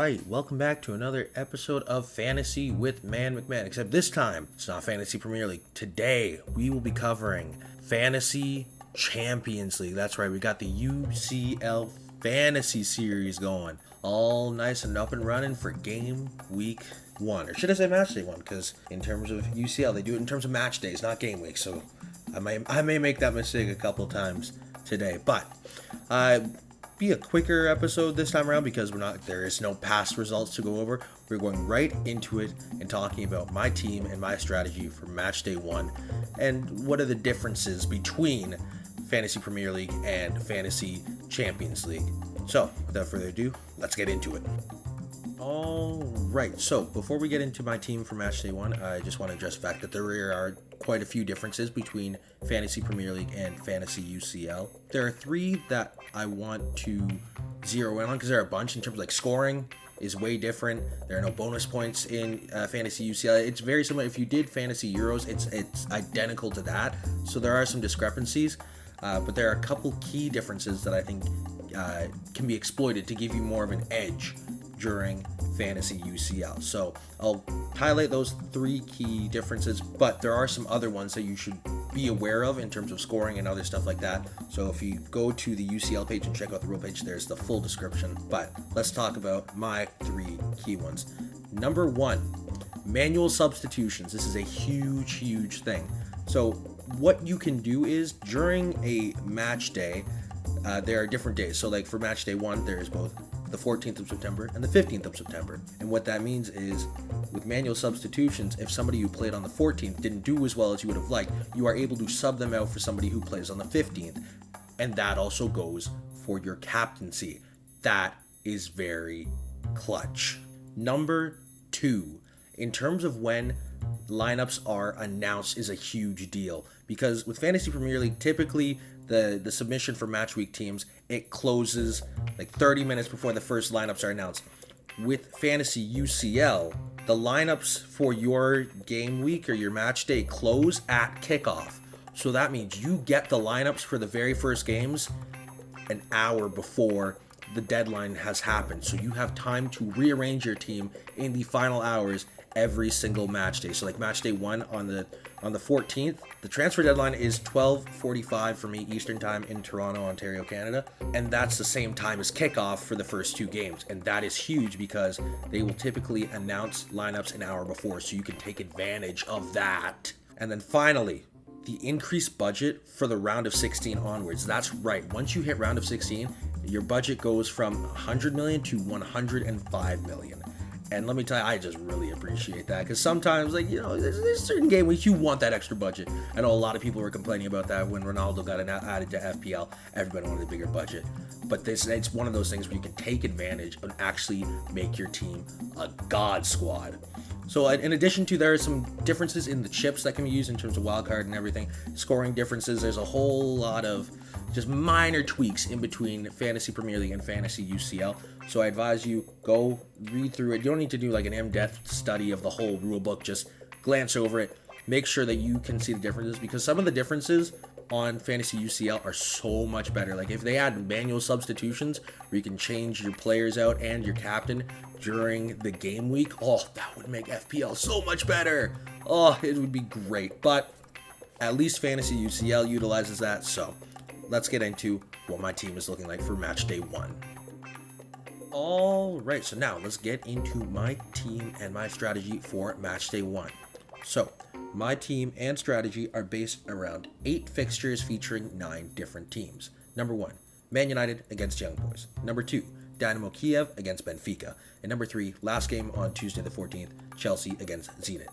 Alright, welcome back to another episode of Fantasy with Man McMahon, except this time, it's not Fantasy Premier League. Today, we will be covering Fantasy Champions League. That's right, we got the UCL Fantasy Series going. All nice and up and running for game week 1. Or should I say match day 1, because in terms of UCL, they do it in terms of match days, not game week, so I may make that mistake a couple times today. But, be a quicker episode this time around because there is no past results to go over. We're going right into it and talking about my team and my strategy for match day 1 and what are the differences between Fantasy Premier League and Fantasy Champions League. So without further ado, let's get into it. Alright, so before we get into my team for match day 1, I just want to address the fact that there are quite a few differences between Fantasy Premier League and Fantasy UCL. There are 3 that I want to zero in on because there are a bunch in terms of like scoring is way different. There are no bonus points in Fantasy UCL. It's very similar. If you did Fantasy Euros, it's identical to that. So there are some discrepancies, but there are a couple key differences that I think can be exploited to give you more of an edge during Fantasy UCL. So I'll highlight those 3 key differences, but there are some other ones that you should be aware of in terms of scoring and other stuff like that. So if you go to the UCL page and check out the rule page, there's the full description. But let's talk about my 3 key ones. Number 1, manual substitutions. This is a huge thing. So what you can do is during a match day, there are different days. So like for match day 1, there is both the 14th of September and the 15th of September. And what that means is with manual substitutions, if somebody who played on the 14th didn't do as well as you would have liked, you are able to sub them out for somebody who plays on the 15th. And that also goes for your captaincy. That is very clutch. Number 2, in terms of when lineups are announced is a huge deal because with Fantasy Premier League, typically the submission for match week teams, it closes like 30 minutes before the first lineups are announced. With Fantasy UCL, the lineups for your game week or your match day close at kickoff. So that means you get the lineups for the very first games an hour before the deadline has happened. So you have time to rearrange your team in the final hours every single match day. So like match day 1 on the 14th, the transfer deadline is 12:45 for me Eastern time in Toronto, Ontario, Canada, and that's the same time as kickoff for the first 2 games. And that is huge because they will typically announce lineups an hour before, so you can take advantage of that. And then finally, the increased budget for the round of 16 onwards. That's right. Once you hit round of 16, your budget goes from 100 million to 105 million. And let me tell you, I just really appreciate that because sometimes, like, you know, there's certain game weeks you want that extra budget. I know a lot of people were complaining about that when Ronaldo got added to FPL. Everybody wanted a bigger budget. But it's one of those things where you can take advantage and actually make your team a god squad. So in addition to, there are some differences in the chips that can be used in terms of wildcard and everything, scoring differences. There's a whole lot of just minor tweaks in between Fantasy Premier League and Fantasy UCL. So I advise you go read through it. You don't need to do like an in-depth study of the whole rule book. Just glance over it. Make sure that you can see the differences because some of the differences on Fantasy UCL are so much better. Like if they had manual substitutions where you can change your players out and your captain during the game week, oh, that would make FPL so much better. Oh, it would be great. But at least Fantasy UCL utilizes that. So let's get into what my team is looking like for match day 1. Alright, so now let's get into my team and my strategy for match day 1. So my team and strategy are based around 8 fixtures featuring 9 different teams. Number 1, Man United against Young Boys. Number 2, Dynamo Kiev against Benfica. And number 3, last game on Tuesday the 14th, Chelsea against Zenit.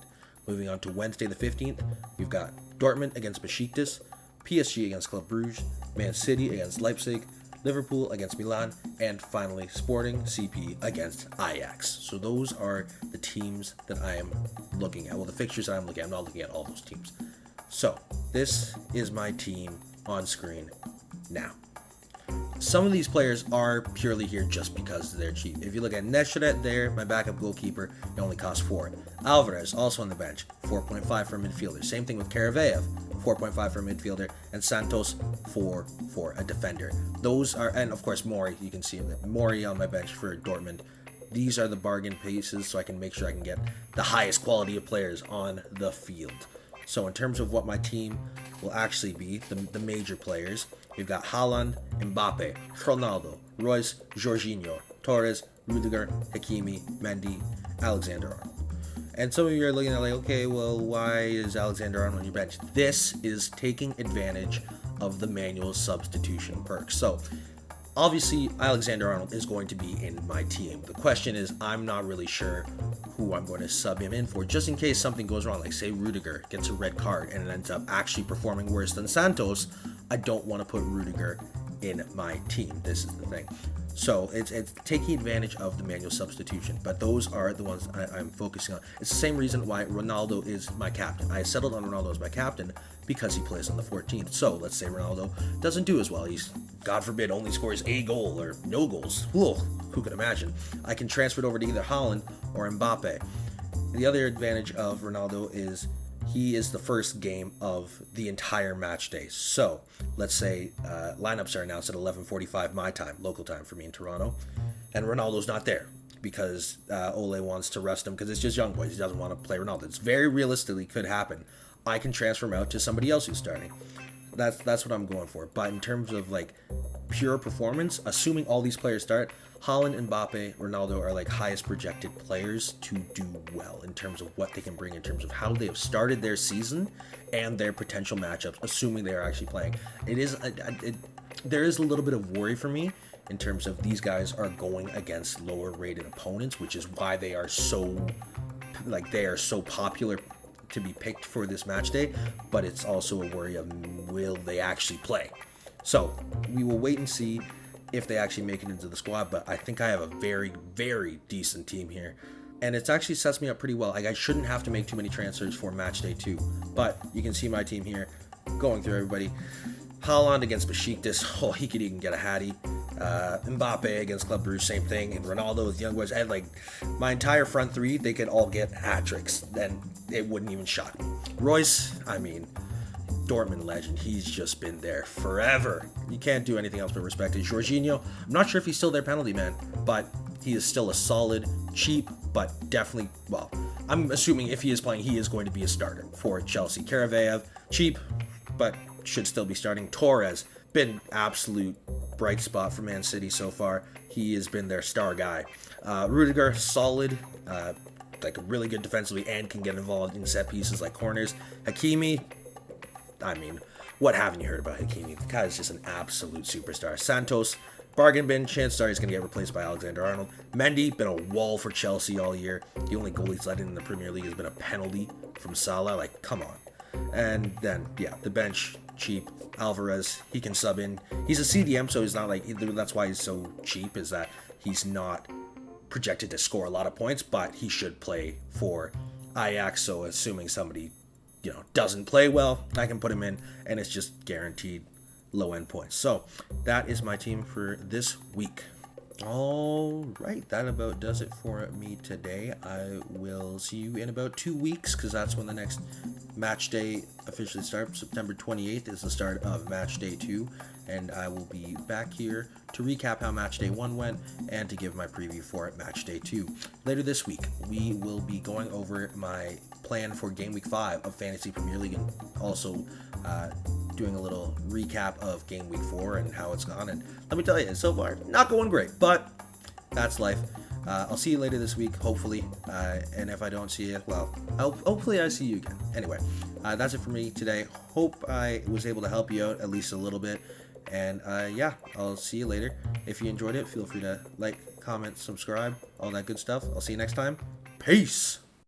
Moving on to Wednesday the 15th, we've got Dortmund against Besiktas, PSG against Club Brugge, Man City against Leipzig, Liverpool against Milan, and finally Sporting CP against Ajax. So those are the teams that I am looking at. Well, the fixtures that I'm looking at. I'm not looking at all those teams. So this is my team on screen now. Some of these players are purely here just because they're cheap. If you look at Neshadet there, my backup goalkeeper, it only costs 4. Alvarez, also on the bench, 4.5 for a midfielder. Same thing with Karaveev, 4.5 for a midfielder, and Santos 4 for a defender. Those are, and of course Mori, you can see him there. Mori on my bench for Dortmund, these are the bargain pieces so I can make sure I can get the highest quality of players on the field. So in terms of what my team will actually be, the major players, we've got Haaland, Mbappe, Ronaldo, Royce, Jorginho, Torres, Rudiger, Hakimi, Mendy, Alexander-Arnold. And some of you are looking at like, okay, well, why is Alexander-Arnold on your bench? This is taking advantage of the manual substitution perk. So obviously, Alexander-Arnold is going to be in my team. The question is, I'm not really sure who I'm going to sub him in for, just in case something goes wrong. Like, say Rudiger gets a red card and it ends up actually performing worse than Santos. I don't want to put Rudiger in my team. This is the thing. So it's taking advantage of the manual substitution, but those are the ones I'm focusing on. It's the same reason why Ronaldo is my captain. I settled on Ronaldo as my captain because he plays on the 14th. So let's say Ronaldo doesn't do as well. He's, God forbid, only scores a goal or no goals. Whoa, who could imagine? I can transfer it over to either Haaland or Mbappe. The other advantage of Ronaldo is he is the first game of the entire match day. So let's say lineups are announced at 11:45 my time, local time for me in Toronto, and Ronaldo's not there because Ole wants to rest him because it's just young boys. He doesn't want to play Ronaldo. It's very realistically could happen. I can transfer him out to somebody else who's starting. That's what I'm going for. But in terms of like pure performance, assuming all these players start, Haaland, Mbappe, Ronaldo are like highest projected players to do well in terms of what they can bring, in terms of how they have started their season and their potential matchups, assuming they are actually playing. There is a little bit of worry for me in terms of these guys are going against lower rated opponents, which is why they are so popular to be picked for this match day, but it's also a worry of will they actually play. So we will wait and see if they actually make it into the squad, but I think I have a very, very decent team here. And it actually sets me up pretty well. Like, I shouldn't have to make too many transfers for match day 2. But you can see my team here, going through everybody. Haaland against Besiktas, he could even get a hattie. Mbappe against Club Brugge, same thing. And Ronaldo with Young Boys. I had like my entire front three, they could all get hat tricks. Then it wouldn't even shock me. Royce, I mean, Dortmund legend. He's just been there forever. You can't do anything else but respect it. Jorginho, I'm not sure if he's still their penalty man, but he is still a solid, cheap, but definitely, well, I'm assuming if he is playing, he is going to be a starter for Chelsea. Karaveev, cheap, but should still be starting. Torres, been absolute bright spot for Man City so far. He has been their star guy. Rudiger, solid, like really good defensively and can get involved in set pieces like corners. Hakimi, I mean, what haven't you heard about Hakimi? The guy is just an absolute superstar. Santos, bargain bin, chance star, he's going to get replaced by Alexander-Arnold. Mendy, been a wall for Chelsea all year. The only goal he's let in the Premier League has been a penalty from Salah. Like, come on. And then, yeah, the bench, cheap. Alvarez, he can sub in. He's a CDM, so he's not like, that's why he's so cheap, is that he's not projected to score a lot of points, but he should play for Ajax, so assuming somebody doesn't play well, I can put him in, and it's just guaranteed low-end points. So that is my team for this week. All right, that about does it for me today. I will see you in about 2 weeks, because that's when the next match day officially starts. September 28th is the start of match day 2, and I will be back here to recap how match day 1 went and to give my preview for match day 2. Later this week, we will be going over my plan for game week 5 of Fantasy Premier League, and also doing a little recap of game week 4 and how it's gone. And let me tell you, so far, not going great, but that's life. I'll see you later this week, hopefully. And if I don't see you, well, hopefully I see you again. Anyway, that's it for me today. Hope I was able to help you out at least a little bit. And yeah, I'll see you later. If you enjoyed it, feel free to like, comment, subscribe, all that good stuff. I'll see you next time. Peace.